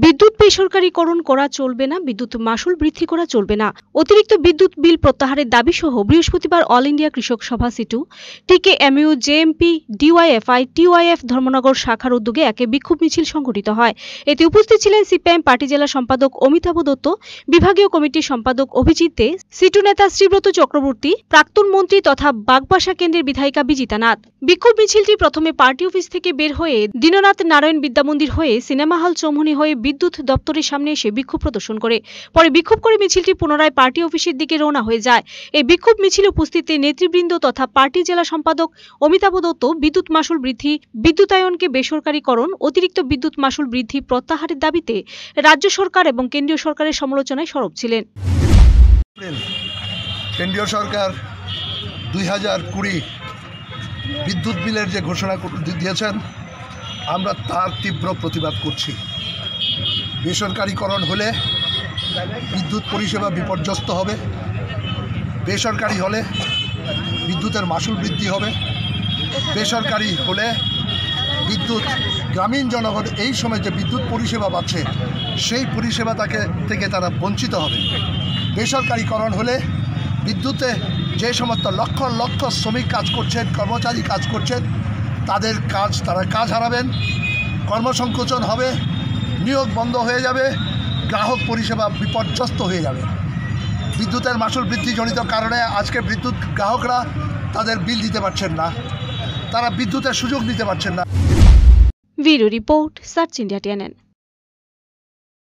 বিদ্যুৎ বেসরকারীকরণ করা চলবে না, বিদ্যুৎ মাশুল বৃদ্ধি করা চলবে না। অতিরিক্ত বিদ্যুৎ বিল প্রত্যাহারের দাবি সহ বৃহস্পতিবার অল ইন্ডিয়া কৃষক সভা সিটু, টিকেএমইউ, জেএমপি, ডিওয়াইএফআই, টিওয়াইএফ ধর্মনগর শাখার উদ্যোগে এক বিক্ষোভ মিছিল সংঘটিত হয়। এতে উপস্থিত ছিলেন সিপিআইএম পার্টি জেলা সম্পাদক অমিতাভ দত্ত, বিভাগীয় কমিটির সম্পাদক অভিজিৎ দে, সিটু নেতা শ্রীব্রত চক্রবর্তী, প্রাক্তন মন্ত্রী তথা বাগবাসা কেন্দ্রের বিধায়িকা বিজিতা নাথ। বিক্ষোভ মিছিলটি প্রথমে পার্টি অফিস থেকে বের হয়ে দীননাথ নারায়ণ বিদ্যামন্দির হয়ে সিনেমা হল চৌমুহনী হয়ে বিদ্যুৎ দপ্তরের সামনে এসে বিক্ষোভ প্রদর্শন করে। পরে বিক্ষোভ করে মিছিলটি পুনরায় পার্টি অফিসের দিকে রওনা হয়ে যায়। এই বিক্ষোভ মিছিলে উপস্থিত নেতৃবৃন্দ তথা পার্টি জেলা সম্পাদক অমিতাভ দত্ত বিদ্যুৎ মাশুল বৃদ্ধি, বিদ্যুতায়নকে বেসরকারীকরণ, অতিরিক্ত বিদ্যুৎ মাশুল বৃদ্ধি প্রত্যাহারের দাবিতে রাজ্য সরকার এবং কেন্দ্রীয় সরকারের সমালোচনায় সরব ছিলেন। কেন্দ্রীয় সরকার 2020 বিদ্যুৎ বিলের যে ঘোষণা দিয়েছেন, আমরা তার তীব্র প্রতিবাদ করছি। বেসরকারীকরণ হলে বিদ্যুৎ পরিষেবা বিপর্যস্ত হবে, বেসরকারি হলে বিদ্যুতের মাশুল বৃদ্ধি হবে, বেসরকারি হলে বিদ্যুৎ গ্রামীণ জনগণ এই সময় যে বিদ্যুৎ পরিষেবা পাচ্ছে সেই পরিষেবা থেকে তারা বঞ্চিত হবে। বেসরকারীকরণ হলে বিদ্যুতে যে সমস্ত লক্ষ লক্ষ শ্রমিক কাজ করছেন, কর্মচারী কাজ করছেন, তারা কাজ হারাবেন, কর্মসংকোচন হবে, নিয়োগ বন্ধ হয়ে যাবে, গ্রাহক পরিষেবা বিপর্যস্ত হয়ে যাবে। বিদ্যুতের মাশুল বৃদ্ধিজনিত কারণে আজকে বিদ্যুৎ গ্রাহকরা তাদের বিল দিতে পারছেন না, তারা বিদ্যুতের সুযোগ নিতে পারছেন না। Bureau report, search India TNN।